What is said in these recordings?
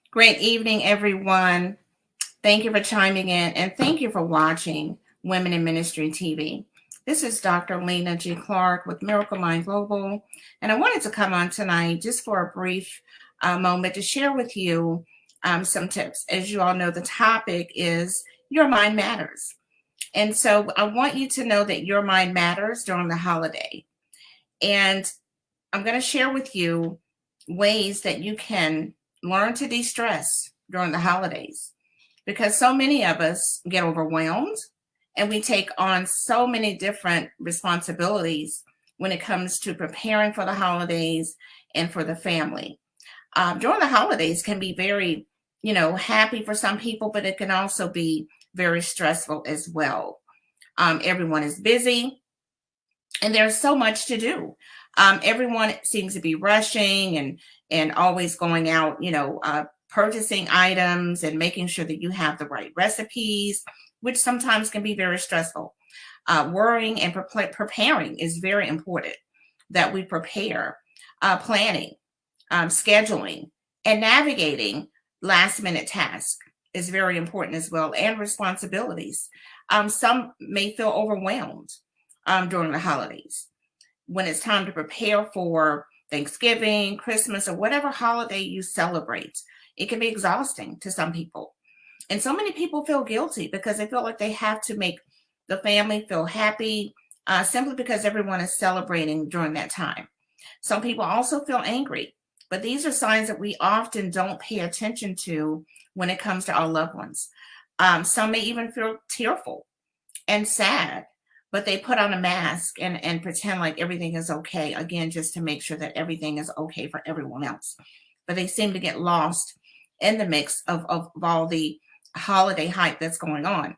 Great evening, everyone. Thank you for chiming in and thank you for watching Women in Ministry TV. This is Dr. Lena G. Clark with Miracle Mind Global, and I wanted to come on tonight just for a brief moment to share with you some tips. As you all know, the topic is Your Mind Matters. And so I want you to know that your mind matters during the holiday. And I'm going to share with you ways that you can learn to de stress during the holidays because so many of us get overwhelmed and we take on so many different responsibilities when it comes to preparing for the holidays and for the family. During the holidays can be very, happy for some people, but it can also be very stressful as well. Everyone is busy and there's so much to do. Everyone seems to be rushing and always going out, purchasing items and making sure that you have the right recipes, which sometimes can be very stressful. Worrying and preparing is very important that we prepare. Planning, scheduling, and navigating last minute tasks is very important as well, and responsibilities. Some may feel overwhelmed during the holidays when it's time to prepare for Thanksgiving, Christmas, or whatever holiday you celebrate. It can be exhausting to some people. And so many people feel guilty because they feel like they have to make the family feel happy simply because everyone is celebrating during that time. Some people also feel angry, but these are signs that we often don't pay attention to when it comes to our loved ones. Some may even feel tearful and sad, but they put on a mask and pretend like everything is okay, again, just to make sure that everything is okay for everyone else. But they seem to get lost in the mix of all the holiday hype that's going on.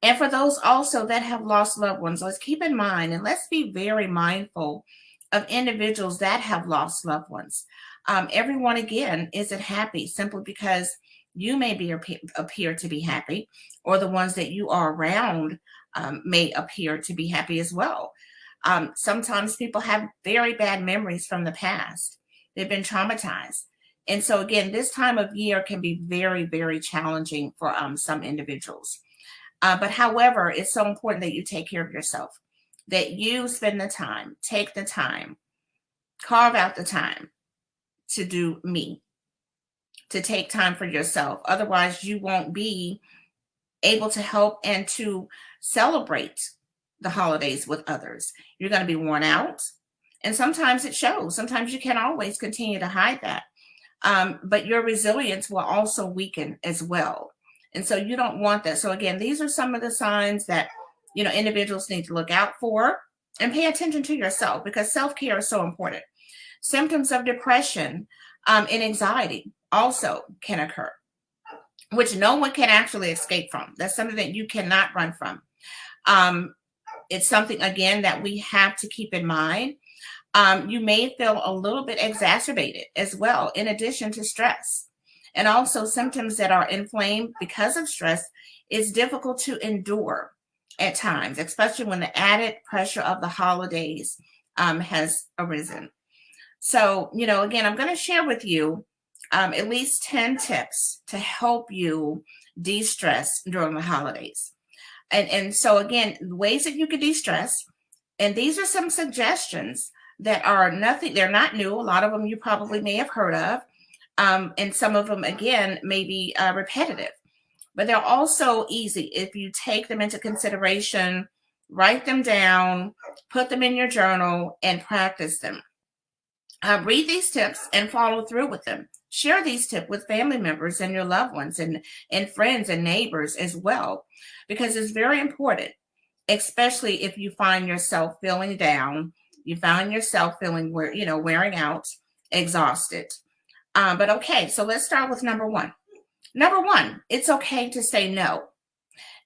And for those also that have lost loved ones, let's keep in mind and let's be very mindful of individuals that have lost loved ones. Everyone, again, isn't happy simply because you may appear to be happy, or the ones that you are around may appear to be happy as well. Sometimes people have very bad memories from the past. They've been traumatized. And so, again, this time of year can be very, very challenging for some individuals. But however, it's so important that you take care of yourself, that you spend the time, take the time, carve out the time to do me, to take time for yourself. Otherwise, you won't be able to help and to celebrate the holidays with others. You're going to be worn out. And sometimes it shows. Sometimes you can't always continue to hide that. But your resilience will also weaken as well. And so you don't want that. So again, these are some of the signs that, individuals need to look out for and pay attention to yourself because self-care is so important. Symptoms of depression and anxiety also can occur, which no one can actually escape from. That's something that you cannot run from. It's something, again, that we have to keep in mind. You may feel a little bit exacerbated as well, in addition to stress. And also symptoms that are inflamed because of stress is difficult to endure at times, especially when the added pressure of the holidays has arisen. So, again, I'm going to share with you at least 10 tips to help you de-stress during the holidays. And so, again, ways that you can de-stress. And these are some suggestions that are nothing, they're not new. A lot of them you probably may have heard of. And some of them, again, may be repetitive. But they're also easy if you take them into consideration, write them down, put them in your journal, and practice them. Read these tips and follow through with them. Share these tips with family members and your loved ones and friends and neighbors as well, because it's very important, especially if you find yourself feeling down, you find yourself feeling wearing out, exhausted. But okay, so let's start with number one. Number one, it's okay to say no.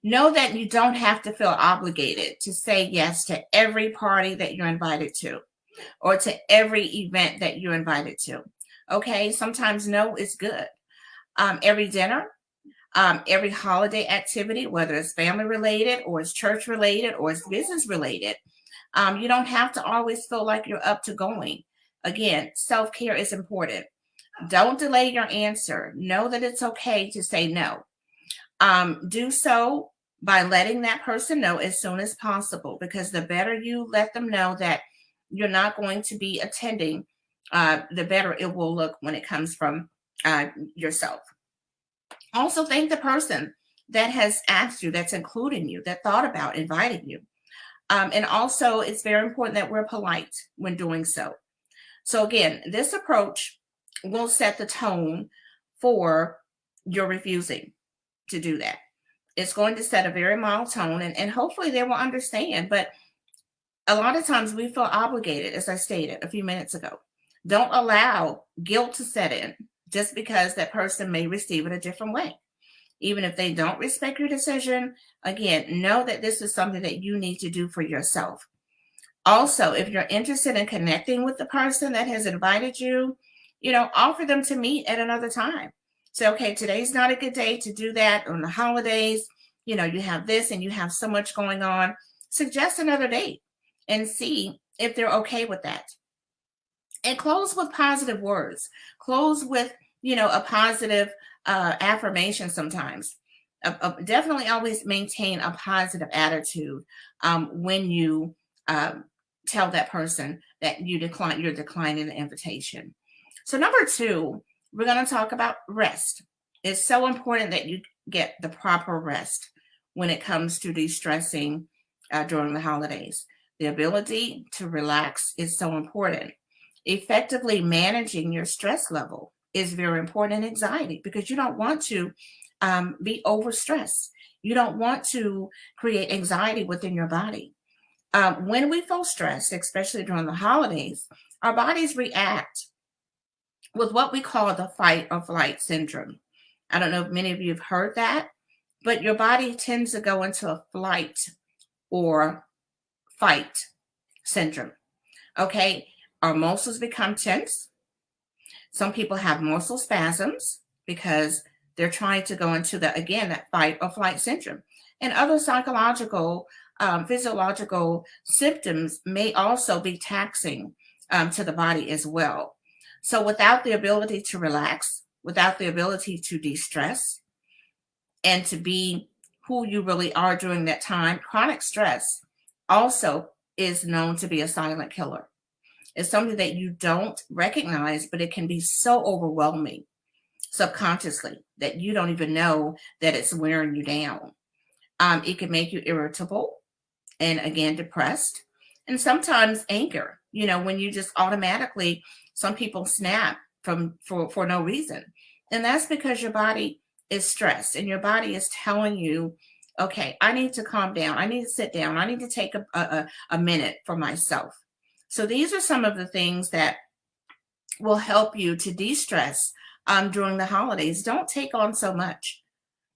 Know that you don't have to feel obligated to say yes to every party that you're invited to or to every event that you're invited to. Okay, sometimes no is good. Every dinner, every holiday activity, whether it's family related or it's church related or it's business related, you don't have to always feel like you're up to going. Again, self-care is important. Don't delay your answer. Know that it's okay to say no. Do so by letting that person know as soon as possible, because the better you let them know that you're not going to be attending, the better it will look when it comes from yourself. Also, thank the person that has asked you, that's including you, that thought about inviting you. And also, it's very important that we're polite when doing so. So, again, this approach will set the tone for your refusing to do that. It's going to set a very mild tone, and hopefully they will understand. But a lot of times we feel obligated, as I stated a few minutes ago. Don't allow guilt to set in just because that person may receive it a different way. Even if they don't respect your decision, again, know that this is something that you need to do for yourself. Also, if you're interested in connecting with the person that has invited you, offer them to meet at another time. Say, okay, today's not a good day to do that on the holidays. You have this and you have so much going on. Suggest another date and see if they're okay with that. And close with positive words. Close with, a positive affirmation sometimes. Definitely always maintain a positive attitude when you tell that person that you're declining the invitation. So number 2, we're going to talk about rest. It's so important that you get the proper rest when it comes to de-stressing during the holidays. The ability to relax is so important. Effectively managing your stress level is very important in anxiety, because you don't want to be overstressed. You don't want to create anxiety within your body. When we feel stressed, especially during the holidays, our bodies react with what we call the fight or flight syndrome. I don't know if many of you have heard that, but your body tends to go into a flight or fight syndrome. Okay, our muscles become tense. Some people have muscle spasms because they're trying to go into that fight or flight syndrome. And other psychological, physiological symptoms may also be taxing to the body as well. So without the ability to relax, without the ability to de-stress, and to be who you really are during that time, chronic stress also is known to be a silent killer. It's something that you don't recognize, but it can be so overwhelming subconsciously that you don't even know that it's wearing you down. It can make you irritable and, again, depressed, and sometimes anger. When you just automatically, some people snap for no reason. And that's because your body is stressed and your body is telling you, okay, I need to calm down. I need to sit down. I need to take a minute for myself. So these are some of the things that will help you to de-stress during the holidays. Don't take on so much,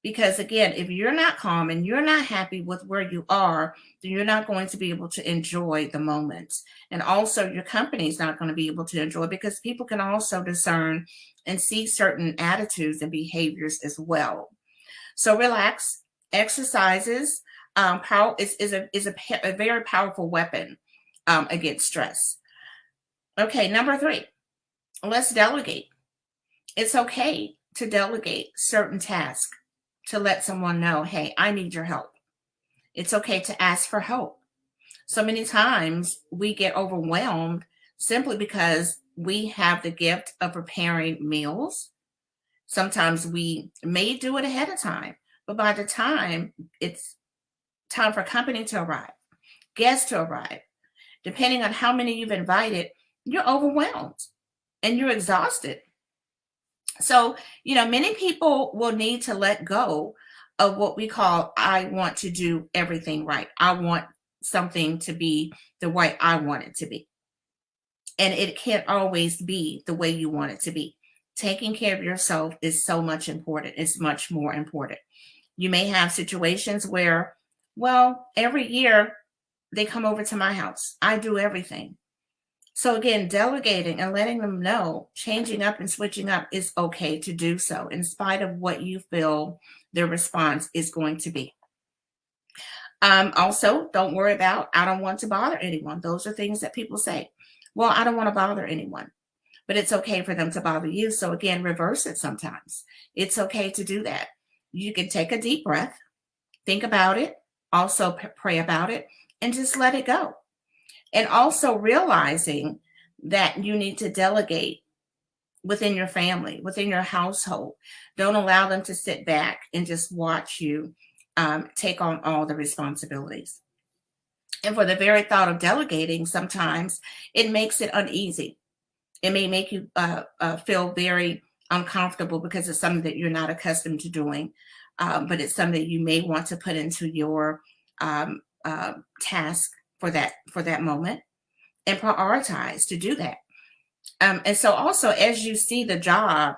because again, if you're not calm and you're not happy with where you are, then you're not going to be able to enjoy the moments. And also your company is not going to be able to enjoy, because people can also discern and see certain attitudes and behaviors as well. So relax. Exercises is a very powerful weapon against stress. Okay, number 3, let's delegate. It's okay to delegate certain tasks, to let someone know, hey, I need your help. It's okay to ask for help. So many times we get overwhelmed simply because we have the gift of preparing meals. Sometimes we may do it ahead of time, but by the time it's time for company to arrive, guests to arrive, depending on how many you've invited, you're overwhelmed and you're exhausted. So, many people will need to let go of what we call, I want to do everything right. I want something to be the way I want it to be. And it can't always be the way you want it to be. Taking care of yourself is so much important. It's much more important. You may have situations where, well, every year they come over to my house. I do everything. So again, delegating and letting them know, changing up and switching up is okay to do so, in spite of what you feel their response is going to be. Also, don't worry about, I don't want to bother anyone. Those are things that people say. Well, I don't want to bother anyone. but it's okay for them to bother you. So again, reverse it sometimes. It's okay to do that. You can take a deep breath, think about it, also pray about it, and just let it go. And also realizing that you need to delegate within your family, within your household. Don't allow them to sit back and just watch you take on all the responsibilities. And for the very thought of delegating, sometimes it makes it uneasy. It may make you feel very uncomfortable because it's something that you're not accustomed to doing, but it's something that you may want to put into your task for that moment and prioritize to do that. And so also as you see the job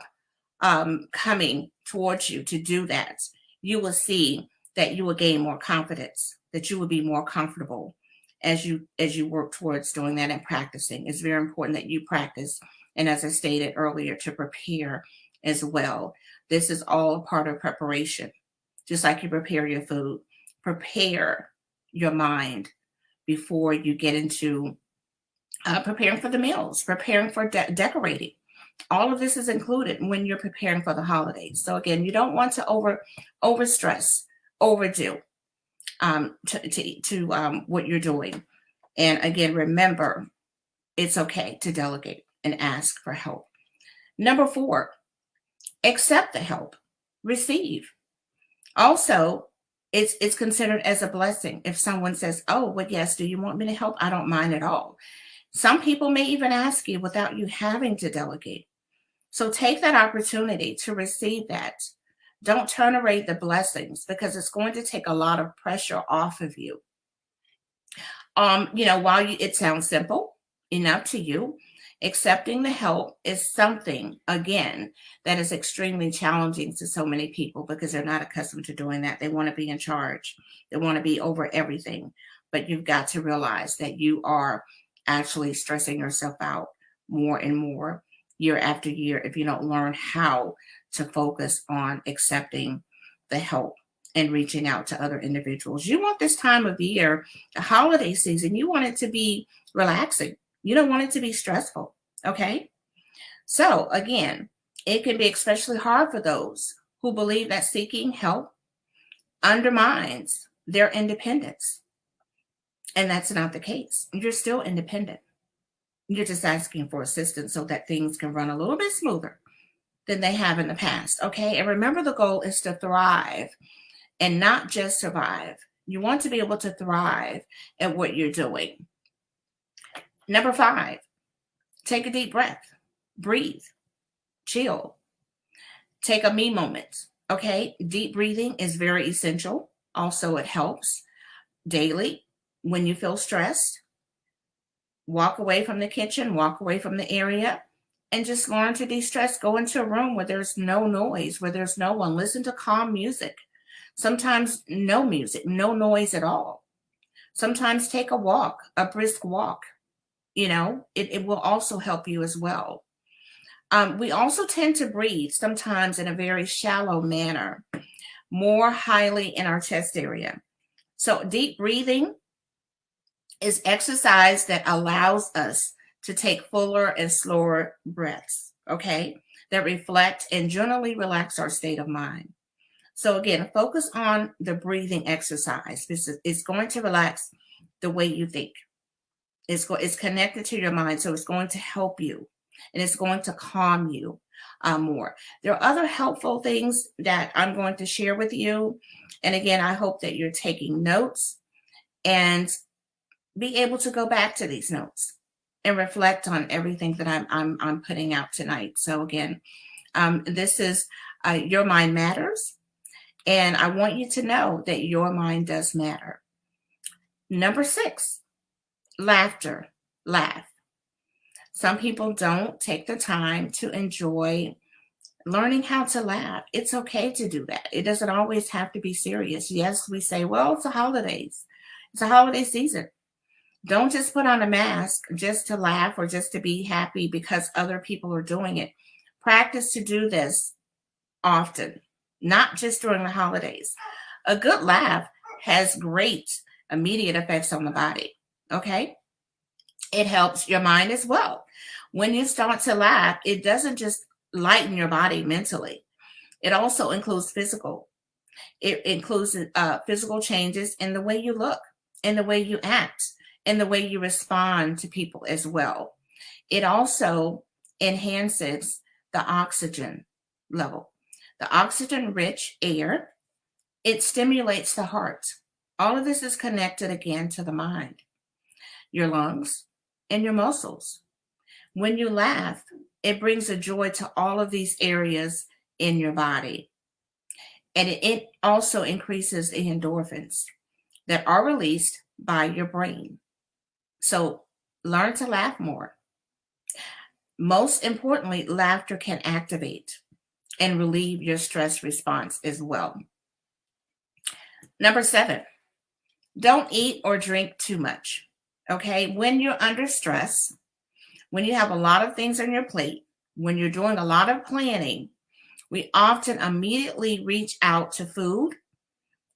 coming towards you to do that, you will see that you will gain more confidence, that you will be more comfortable as you work towards doing that and practicing. It's very important that you practice. And as I stated earlier, to prepare as well. This is all part of preparation. Just like you prepare your food, prepare your mind before you get into preparing for the meals, preparing for decorating. All of this is included when you're preparing for the holidays. So again, you don't want to overstress, overdo what you're doing. And again, remember, it's okay to delegate and ask for help. Number 4, accept the help, receive. Also, it's considered as a blessing if someone says, "Oh, well, yes, do you want me to help? I don't mind at all." Some people may even ask you without you having to delegate. So take that opportunity to receive that. Don't tolerate the blessings because it's going to take a lot of pressure off of you. While it sounds simple enough to you, accepting the help is something, again, that is extremely challenging to so many people because they're not accustomed to doing that. They want to be in charge. They want to be over everything. But you've got to realize that you are actually stressing yourself out more and more year after year if you don't learn how to focus on accepting the help and reaching out to other individuals. You want this time of year, the holiday season, you want it to be relaxing. You don't want it to be stressful, okay? So again, it can be especially hard for those who believe that seeking help undermines their independence. And that's not the case. You're still independent. You're just asking for assistance so that things can run a little bit smoother than they have in the past, okay? And remember, the goal is to thrive and not just survive. You want to be able to thrive at what you're doing. Number 5, take a deep breath, breathe, chill, take a me moment, okay? Deep breathing is very essential. Also, it helps daily. When you feel stressed, walk away from the kitchen, walk away from the area, and just learn to de-stress. Go into a room where there's no noise, where there's no one. Listen to calm music. Sometimes no music, no noise at all. Sometimes take a walk, a brisk walk. It will also help you as well. We also tend to breathe sometimes in a very shallow manner, more highly in our chest area. So deep breathing is exercise that allows us to take fuller and slower breaths, okay, that reflect and generally relax our state of mind. So again, focus on the breathing exercise. It's going to relax the way you think. It's connected to your mind, so it's going to help you, and it's going to calm you more. There are other helpful things that I'm going to share with you. And again, I hope that you're taking notes and be able to go back to these notes and reflect on everything that I'm putting out tonight. So again, this is Your Mind Matters, and I want you to know that your mind does matter. Number 6, laughter. Laugh. Some people don't take the time to enjoy learning how to laugh. It's okay to do that. It doesn't always have to be serious. Yes, we say, well, it's the holidays. It's a holiday season. Don't just put on a mask just to laugh or just to be happy because other people are doing it. Practice to do this often, not just during the holidays. A good laugh has great immediate effects on the body, okay? It helps your mind as well. When you start to laugh, it doesn't just lighten your body mentally. It also includes physical. It includes physical changes in the way you look, in the way you act, in the way you respond to people as well. It also enhances the oxygen level. The oxygen-rich air, it stimulates the heart. All of this is connected again to the mind, your lungs, and your muscles. When you laugh, it brings a joy to all of these areas in your body. And it also increases the endorphins that are released by your brain. So learn to laugh more. Most importantly, laughter can activate and relieve your stress response as well. Number 7, don't eat or drink too much. Okay, when you're under stress, when you have a lot of things on your plate, when you're doing a lot of planning, we often immediately reach out to food,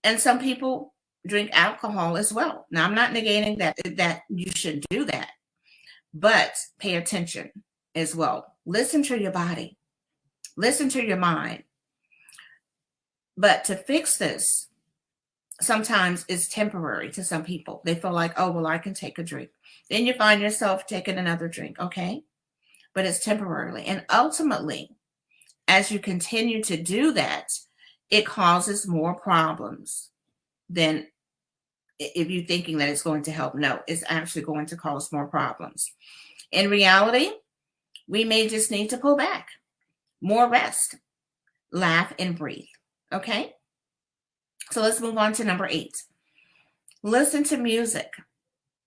and some people drink alcohol as well. Now, I'm not negating that you should do that, but pay attention as well. Listen to your body. Listen to your mind. But to fix this, sometimes it's temporary to some people. They feel like, oh, well, I can take a drink. Then you find yourself taking another drink, okay? But it's temporarily. And ultimately, as you continue to do that, it causes more problems than if you're thinking that it's going to help. No, it's actually going to cause more problems. In reality, we may just need to pull back, more rest, laugh, and breathe. Okay? So let's move on to number 8. Listen to music,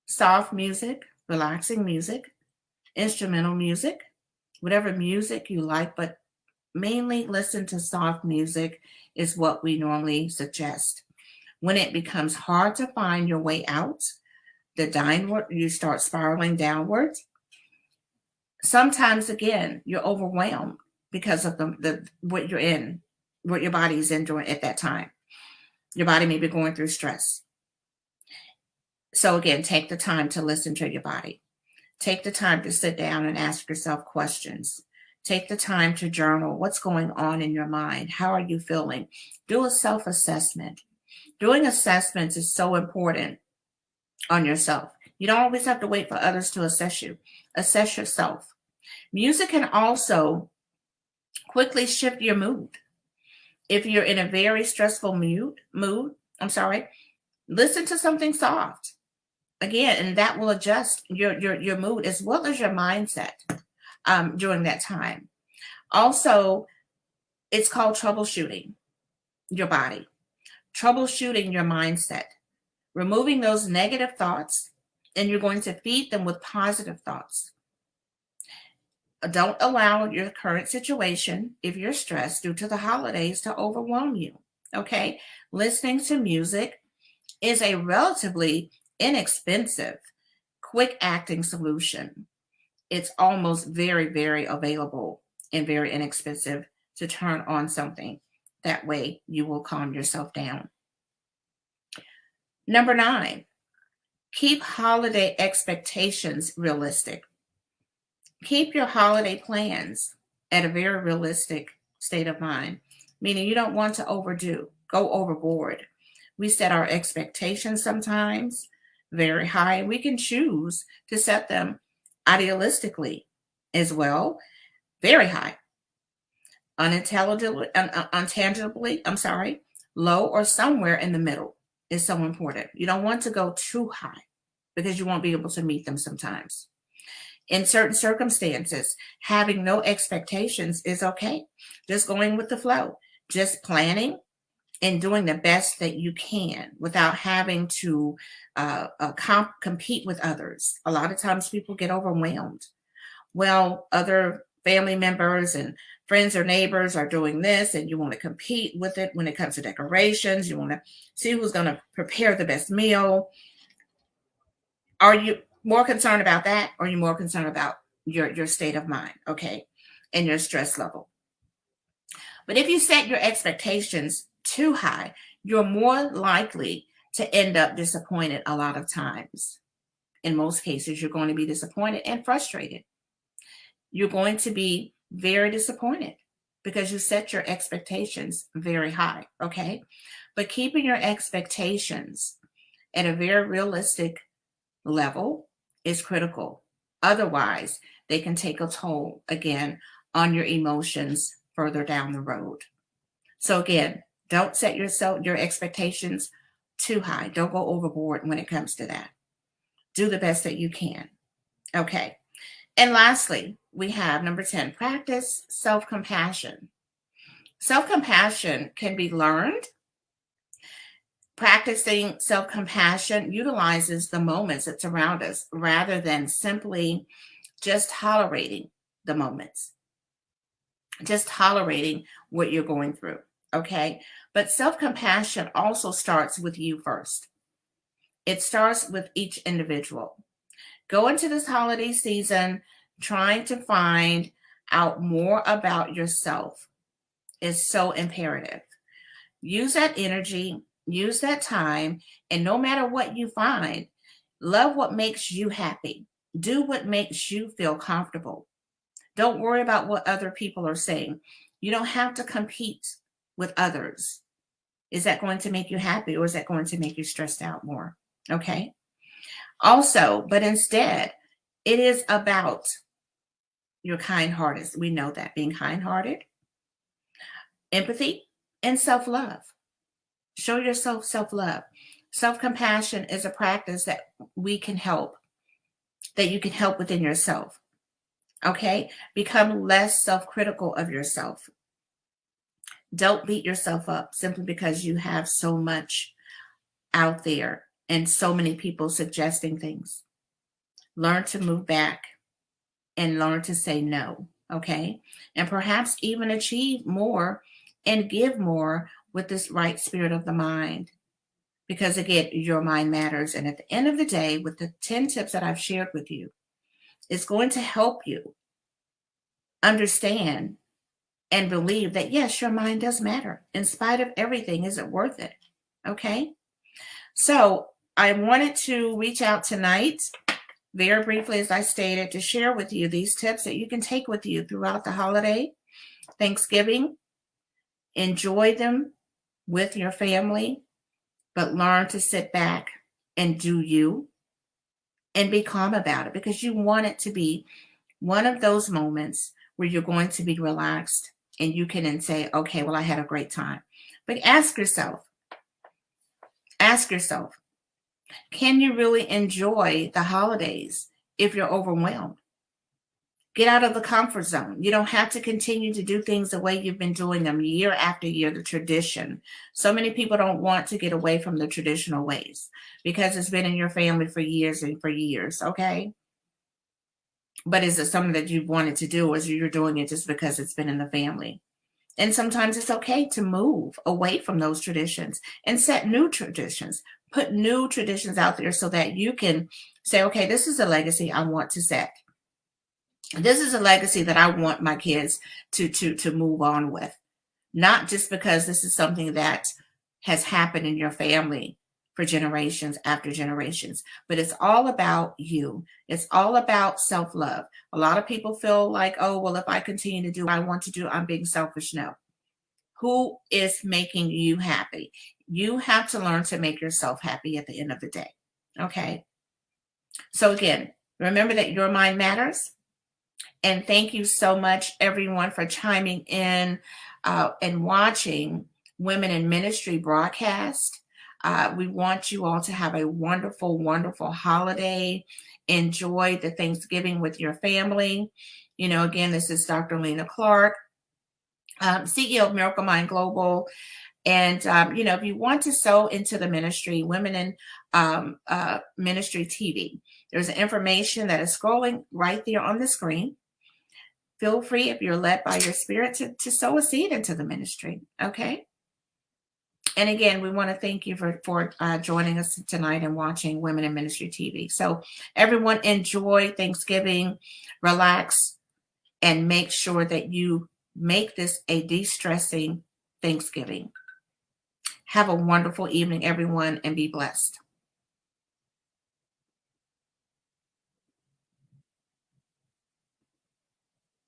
soft music, relaxing music, instrumental music, whatever music you like, but mainly listen to soft music is what we normally suggest. When it becomes hard to find your way out, the downward, you start spiraling downward. Sometimes, again, you're overwhelmed because of the what you're in, what your body is in during at that time. Your body may be going through stress. So again, take the time to listen to your body. Take the time to sit down and ask yourself questions. Take the time to journal what's going on in your mind. How are you feeling? Do a self-assessment. Doing assessments is so important on yourself. You don't always have to wait for others to assess you. Assess yourself. Music can also quickly shift your mood. If you're in a very stressful listen to something soft. Again, and that will adjust your mood as well as your mindset during that time. Also, it's called troubleshooting your body, troubleshooting your mindset, removing those negative thoughts, and you're going to feed them with positive thoughts. Don't allow your current situation, if you're stressed due to the holidays, to overwhelm you. Okay? Listening to music is a relatively inexpensive, quick acting solution. It's almost very, very available and very inexpensive to turn on something. That way you will calm yourself down. Number 9, keep holiday expectations realistic. Keep your holiday plans at a very realistic state of mind, meaning you don't want to go overboard. We set our expectations sometimes very high. We can choose to set them idealistically as well, very high. Untangibly, low or somewhere in the middle is so important. You don't want to go too high because you won't be able to meet them sometimes. In certain circumstances, having no expectations is okay. Just going with the flow, just planning and doing the best that you can without having to compete with others. A lot of times people get overwhelmed. Well, other family members and friends or neighbors are doing this, and you want to compete with it when it comes to decorations. You want to see who's going to prepare the best meal. Are you more concerned about that, or are you more concerned about your state of mind, okay, and your stress level? But if you set your expectations too high, you're more likely to end up disappointed a lot of times. In most cases, you're going to be disappointed and frustrated. you're going to be very disappointed because you set your expectations very high, okay? But keeping your expectations at a very realistic level is critical. Otherwise, they can take a toll again on your emotions further down the road. So again, don't set your expectations too high. Don't go overboard when it comes to that. Do the best that you can. Okay. And lastly, we have number 10, practice self-compassion. Self-compassion can be learned. Practicing self-compassion utilizes the moments that surround us rather than simply just tolerating the moments, just tolerating what you're going through. Okay. But self-compassion also starts with you first. It starts with each individual. Go into this holiday season trying to find out more about yourself is so imperative. Use that energy, use that time, and no matter what you find, love what makes you happy. Do what makes you feel comfortable. Don't worry about what other people are saying. You don't have to compete with others. Is that going to make you happy, or is that going to make you stressed out more? Okay. Also, but instead, it is about your kind-hearted. We know that being kind-hearted, empathy, and self-love. Show yourself self-love. Self-compassion is a practice that we can help, that you can help within yourself. Okay? Become less self-critical of yourself. Don't beat yourself up simply because you have so much out there and so many people suggesting things. Learn to move back and learn to say no, okay? And perhaps even achieve more and give more with this right spirit of the mind. Because again, your mind matters. And at the end of the day, with the 10 tips that I've shared with you, it's going to help you understand and believe that, yes, your mind does matter. In spite of everything, is it worth it? Okay? So I wanted to reach out tonight, very briefly, as I stated, to share with you these tips that you can take with you throughout the holiday, Thanksgiving. Enjoy them with your family, but learn to sit back and do you and be calm about it, because you want it to be one of those moments where you're going to be relaxed and you can then say, okay, well, I had a great time. But ask yourself, can you really enjoy the holidays if you're overwhelmed? Get out of the comfort zone. You don't have to continue to do things the way you've been doing them year after year, the tradition. So many people don't want to get away from the traditional ways because it's been in your family for years and for years, okay? But is it something that you wanted to do, or is you're doing it just because it's been in the family? And sometimes it's okay to move away from those traditions and set new traditions. Put new traditions out there so that you can say, okay, this is a legacy I want to set. This is a legacy that I want my kids to move on with. Not just because this is something that has happened in your family for generations after generations, but it's all about you. It's all about self-love. A lot of people feel like, oh, well, if I continue to do what I want to do, I'm being selfish. No. Who is making you happy? You have to learn to make yourself happy at the end of the day. Okay. So again, remember that your mind matters. And thank you so much, everyone, for chiming in and watching Women in Ministry broadcast. We want you all to have a wonderful, wonderful holiday. Enjoy the Thanksgiving with your family. You know, again, this is Dr. Lena Clark, CEO of Miracle Mind Global. And, you know, if you want to sow into the ministry, Women in Ministry TV, there's information that is scrolling right there on the screen. Feel free, if you're led by your spirit, to sow a seed into the ministry. Okay. And again, we want to thank you for joining us tonight and watching Women in Ministry TV. So everyone, enjoy Thanksgiving, relax, and make sure that you make this a de-stressing Thanksgiving. Have a wonderful evening, everyone, and be blessed.